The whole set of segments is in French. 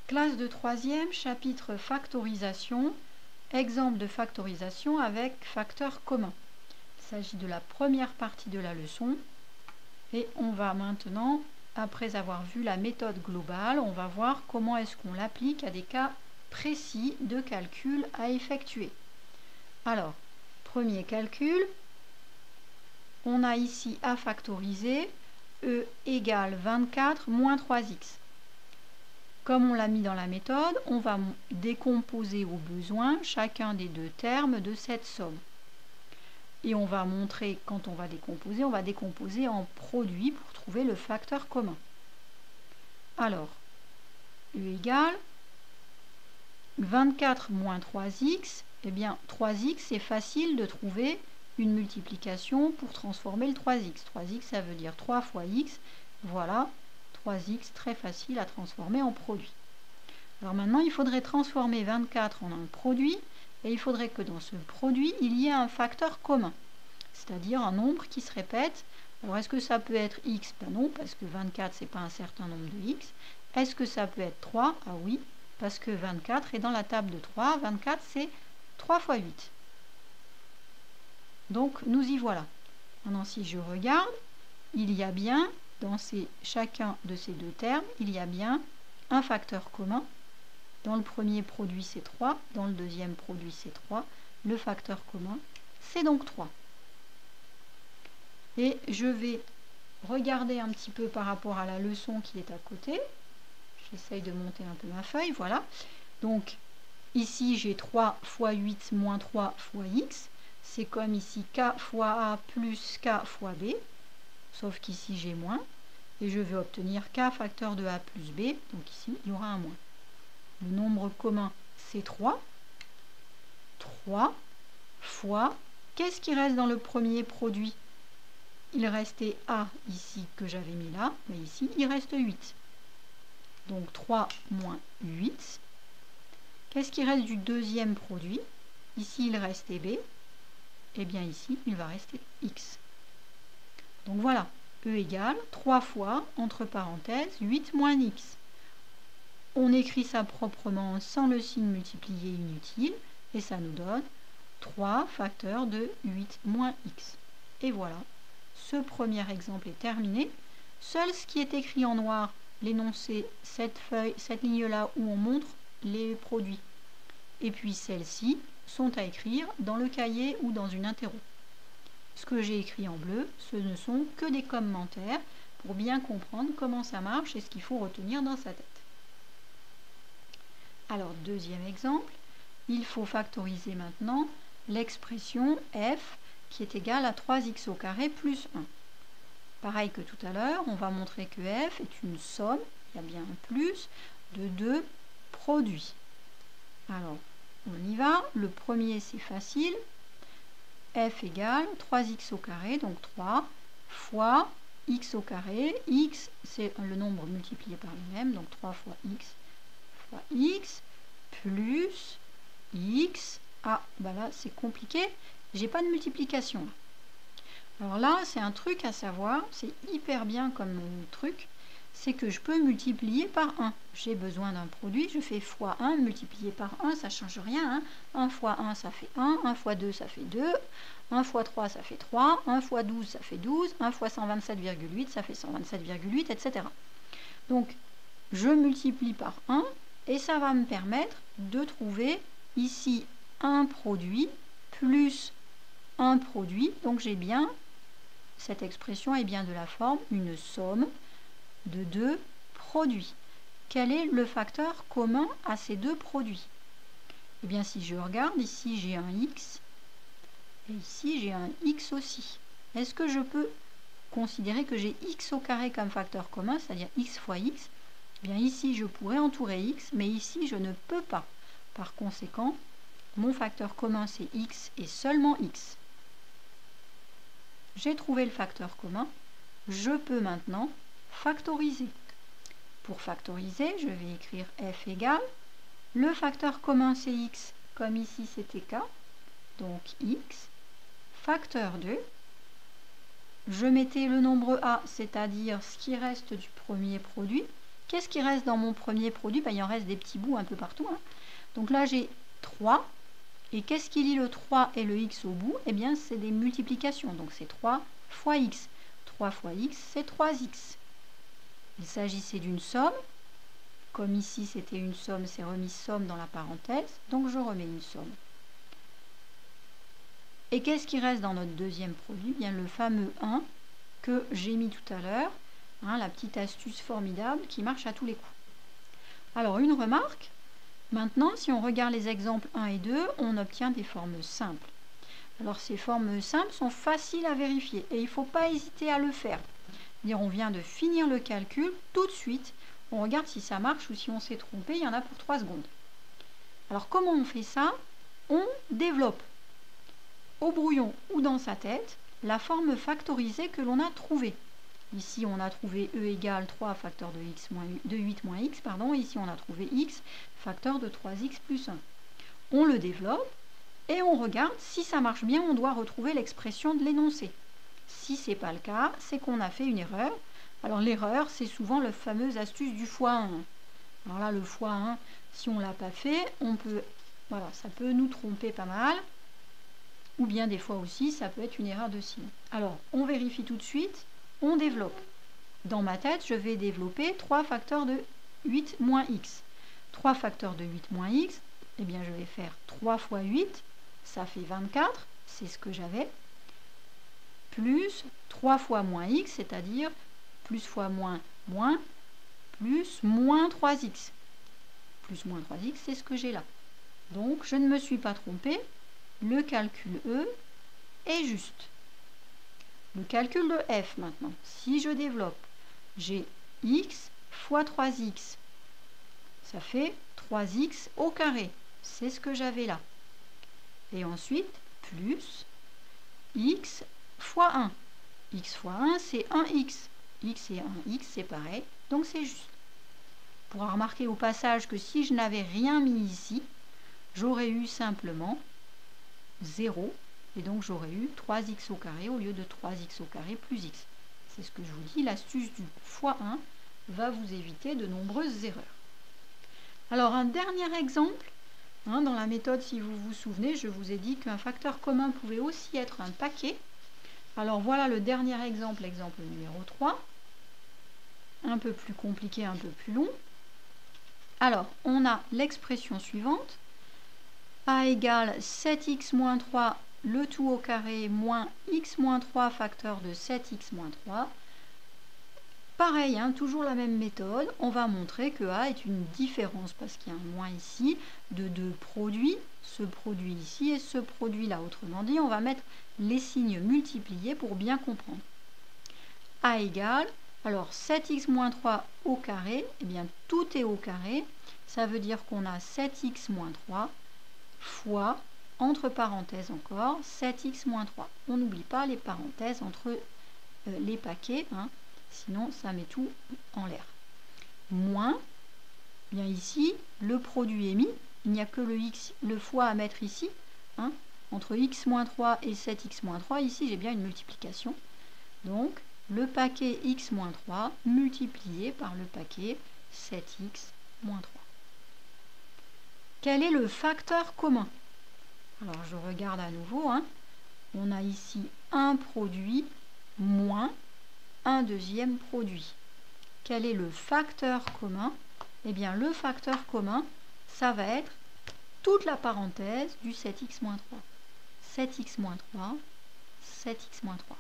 Classe de troisième, chapitre factorisation, exemple de factorisation avec facteur commun. Il s'agit de la première partie de la leçon et on va maintenant, après avoir vu la méthode globale, on va voir comment est-ce qu'on l'applique à des cas précis de calcul à effectuer. Alors, premier calcul, on a ici à factoriser E égale 24 moins 3x. Comme on l'a mis dans la méthode, on va décomposer au besoin chacun des deux termes de cette somme. Et on va montrer, quand on va décomposer en produit pour trouver le facteur commun. Alors, U égale 24 moins 3x. Eh bien, 3x, c'est facile de trouver une multiplication pour transformer le 3x. 3x, ça veut dire 3 fois x. Voilà. 3x, très facile à transformer en produit. Alors maintenant, il faudrait transformer 24 en un produit, et il faudrait que dans ce produit, il y ait un facteur commun, c'est-à-dire un nombre qui se répète. Alors est-ce que ça peut être x? Ben non, parce que 24, ce n'est pas un certain nombre de x. Est-ce que ça peut être 3? Ah oui, parce que 24 est dans la table de 3. 24, c'est 3 fois 8. Donc, nous y voilà. Maintenant, si je regarde, il y a bien dans chacun de ces deux termes, il y a bien un facteur commun. Dans le premier produit, c'est 3. Dans le deuxième produit, c'est 3. Le facteur commun, c'est donc 3. Et je vais regarder un petit peu par rapport à la leçon qui est à côté. J'essaye de monter un peu ma feuille, voilà. Donc, ici, j'ai 3 fois 8 moins 3 fois x. C'est comme ici, k fois a plus k fois b. Sauf qu'ici, j'ai moins. Et je vais obtenir k facteur de a plus b. Donc ici, il y aura un moins. Le nombre commun, c'est 3. 3 fois... Qu'est-ce qui reste dans le premier produit? Il restait a ici que j'avais mis là. Mais ici, il reste 8. Donc 3 moins 8. Qu'est-ce qui reste du deuxième produit? Ici, il restait b. Et bien ici, il va rester x. Donc voilà. E égale 3 fois, entre parenthèses, 8 moins x. On écrit ça proprement sans le signe multiplié inutile, et ça nous donne 3 facteurs de 8 moins x. Et voilà, ce premier exemple est terminé. Seul ce qui est écrit en noir, l'énoncé, cette ligne-là où on montre les produits, et puis celles-ci sont à écrire dans le cahier ou dans une interro. Ce que j'ai écrit en bleu, ce ne sont que des commentaires pour bien comprendre comment ça marche et ce qu'il faut retenir dans sa tête. Alors, deuxième exemple, il faut factoriser maintenant l'expression f qui est égale à 3x au carré plus 1. Pareil que tout à l'heure, on va montrer que f est une somme, il y a bien un plus, de deux produits. Alors, on y va. Le premier, c'est facile. F égale 3x au carré, donc 3, fois x au carré. X, c'est le nombre multiplié par le même, donc 3 fois x, plus x. Ah, bah là, c'est compliqué. J'ai pas de multiplication. Alors là, c'est un truc à savoir. C'est hyper bien comme truc. C'est que je peux multiplier par 1. J'ai besoin d'un produit, je fais fois 1, multiplié par 1, ça ne change rien. 1 fois 1, ça fait 1, 1 fois 2, ça fait 2, 1 fois 3, ça fait 3, 1 fois 12, ça fait 12, 1 fois 127,8, ça fait 127,8, etc. Donc, je multiplie par 1, et ça va me permettre de trouver ici un produit plus un produit. Donc, j'ai bien, cette expression est bien de la forme, une somme de deux produits. Quel est le facteur commun à ces deux produits? Eh bien, si je regarde, ici j'ai un x, et ici j'ai un x aussi. Est-ce que je peux considérer que j'ai x au carré comme facteur commun, c'est-à-dire x fois x? Eh bien, ici je pourrais entourer x, mais ici je ne peux pas. Par conséquent, mon facteur commun c'est x et seulement x. J'ai trouvé le facteur commun, je peux maintenant factoriser. Pour factoriser, je vais écrire f égale, le facteur commun c'est x, comme ici c'était k, donc x, facteur 2, je mettais le nombre a, c'est-à-dire ce qui reste du premier produit, qu'est-ce qui reste dans mon premier produit? Il en reste des petits bouts un peu partout. Donc là, j'ai 3. Et qu'est-ce qui lie le 3 et le x au bout? Eh bien, c'est des multiplications. Donc c'est 3 fois x. 3 fois x, c'est 3x. Il s'agissait d'une somme. Comme ici, c'était une somme, c'est remis somme dans la parenthèse. Donc je remets une somme. Et qu'est-ce qui reste dans notre deuxième produit? Bien, le fameux 1 que j'ai mis tout à l'heure. La petite astuce formidable qui marche à tous les coups. Alors, une remarque. Maintenant, si on regarde les exemples 1 et 2, on obtient des formes simples. Alors, ces formes simples sont faciles à vérifier et il ne faut pas hésiter à le faire. C'est-à-dire, on vient de finir le calcul, tout de suite, on regarde si ça marche ou si on s'est trompé, il y en a pour 3 secondes. Alors, comment on fait ça? On développe au brouillon ou dans sa tête la forme factorisée que l'on a trouvée. Ici, on a trouvé e égale 3 facteur de 8 moins x. Ici, on a trouvé x facteur de 3x plus 1. On le développe et on regarde si ça marche bien. On doit retrouver l'expression de l'énoncé. Si ce n'est pas le cas, c'est qu'on a fait une erreur. Alors l'erreur, c'est souvent la fameuse astuce du x1. Alors là, le x1, si on ne l'a pas fait, voilà, ça peut nous tromper pas mal. Ou bien des fois aussi, ça peut être une erreur de signe. Alors, on vérifie tout de suite. On développe. Dans ma tête, je vais développer 3 facteurs de 8 moins x. 3 facteurs de 8 moins x, eh bien je vais faire 3 fois 8, ça fait 24, c'est ce que j'avais, plus 3 fois moins x, c'est-à-dire plus fois moins, moins, plus moins 3x. Plus moins 3x, c'est ce que j'ai là. Donc, je ne me suis pas trompée, le calcul E est juste. Le calcul de f maintenant, si je développe, j'ai x fois 3x, ça fait 3x au carré, c'est ce que j'avais là. Et ensuite, plus x fois 1. X fois 1, c'est 1x. X et 1x, c'est pareil, donc c'est juste. On pourra remarquer au passage que si je n'avais rien mis ici, j'aurais eu simplement 0. Et donc j'aurais eu 3x au carré au lieu de 3x au carré plus x. C'est ce que je vous dis, l'astuce du x1 va vous éviter de nombreuses erreurs. Alors un dernier exemple, dans la méthode, si vous vous souvenez, je vous ai dit qu'un facteur commun pouvait aussi être un paquet. Alors voilà le dernier exemple, exemple numéro 3. Un peu plus compliqué, un peu plus long. Alors, on a l'expression suivante. A égale 7x moins 3 le tout au carré moins x moins 3 facteur de 7x moins 3. Pareil, toujours la même méthode. On va montrer que A est une différence, parce qu'il y a un moins ici, de deux produits. Ce produit ici et ce produit là. Autrement dit, on va mettre les signes multipliés pour bien comprendre. A égale, alors 7x moins 3 au carré, eh bien tout est au carré. Ça veut dire qu'on a 7x moins 3 fois, entre parenthèses encore, 7x moins 3. On n'oublie pas les parenthèses entre les paquets, sinon ça met tout en l'air. Moins, bien ici, le produit est mis, il n'y a que le fois à mettre ici, entre x moins 3 et 7x moins 3, ici j'ai bien une multiplication. Donc, le paquet x moins 3 multiplié par le paquet 7x moins 3. Quel est le facteur commun? Alors, je regarde à nouveau. On a ici un produit moins un deuxième produit. Quel est le facteur commun? Eh bien, le facteur commun, ça va être toute la parenthèse du 7x moins 3. 7x moins 3, 7x moins 3.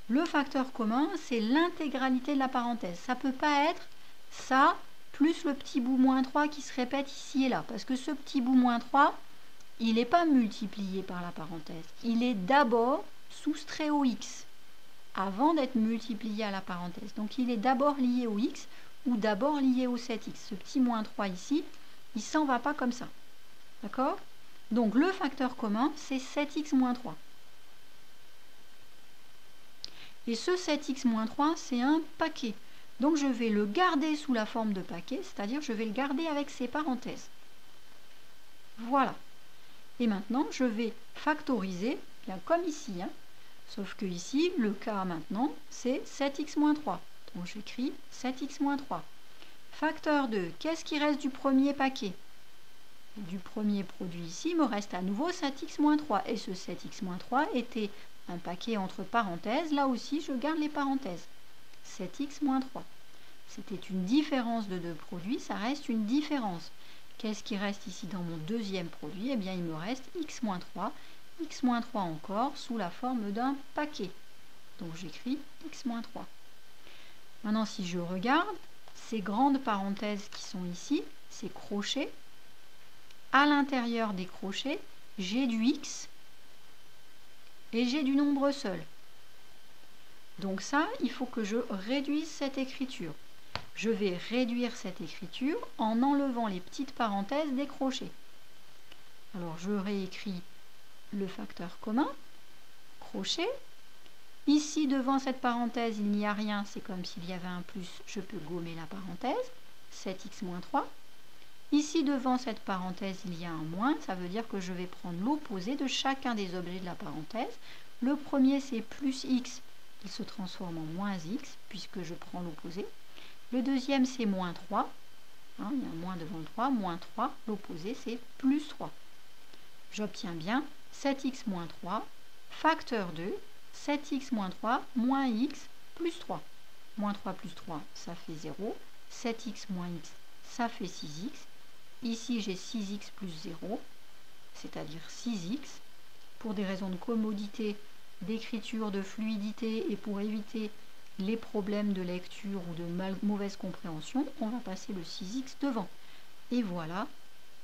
Le facteur commun, c'est l'intégralité de la parenthèse. Ça ne peut pas être ça plus le petit bout moins 3 qui se répète ici et là. Parce que ce petit bout moins 3, il n'est pas multiplié par la parenthèse. Il est d'abord soustrait au x avant d'être multiplié à la parenthèse. Donc il est d'abord lié au x ou d'abord lié au 7x. Ce petit moins 3 ici, il ne s'en va pas comme ça. D'accord? Donc le facteur commun, c'est 7x moins 3. Et ce 7x moins 3, c'est un paquet. Donc je vais le garder sous la forme de paquet, c'est-à-dire je vais le garder avec ses parenthèses. Voilà. Et maintenant, je vais factoriser, bien comme ici. Sauf que ici, le cas maintenant, c'est 7x moins 3. Donc j'écris 7x moins 3. Facteur 2, qu'est-ce qui reste du premier paquet? Du premier produit ici, il me reste à nouveau 7x-3. Et ce 7x-3 était un paquet entre parenthèses. Là aussi, je garde les parenthèses. 7x-3. C'était une différence de deux produits, ça reste une différence. Qu'est-ce qui reste ici dans mon deuxième produit? Eh bien, il me reste x-3 encore, sous la forme d'un paquet. Donc, j'écris x-3. Maintenant, si je regarde, ces grandes parenthèses qui sont ici, ces crochets, à l'intérieur des crochets, j'ai du x et j'ai du nombre seul. Donc ça, il faut que je réduise cette écriture. Je vais réduire cette écriture en enlevant les petites parenthèses des crochets. Alors, je réécris le facteur commun, crochet. Ici, devant cette parenthèse, il n'y a rien, c'est comme s'il y avait un plus, je peux gommer la parenthèse, 7x-3. Ici, devant cette parenthèse, il y a un moins, ça veut dire que je vais prendre l'opposé de chacun des objets de la parenthèse. Le premier, c'est plus x, il se transforme en moins x, puisque je prends l'opposé. Le deuxième, c'est moins 3, il y a un moins devant le 3, moins 3, l'opposé, c'est plus 3. J'obtiens bien 7x moins 3, facteur 2, 7x moins 3, moins x plus 3. Moins 3 plus 3, ça fait 0. 7x moins x, ça fait 6x. Ici, j'ai 6x plus 0, c'est-à-dire 6x. Pour des raisons de commodité, d'écriture, de fluidité et pour éviter les problèmes de lecture ou de mauvaise compréhension, on va passer le 6x devant. Et voilà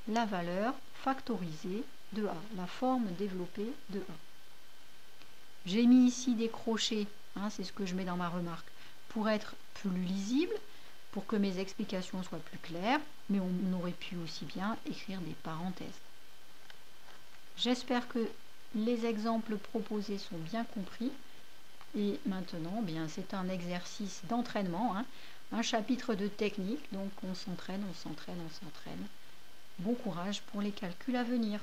la valeur factorisée de A, la forme développée de A. J'ai mis ici des crochets, c'est ce que je mets dans ma remarque, pour être plus lisible, pour que mes explications soient plus claires, mais on aurait pu aussi bien écrire des parenthèses. J'espère que les exemples proposés sont bien compris. Et maintenant, c'est un exercice d'entraînement, un chapitre de technique, donc on s'entraîne, on s'entraîne, on s'entraîne. Bon courage pour les calculs à venir.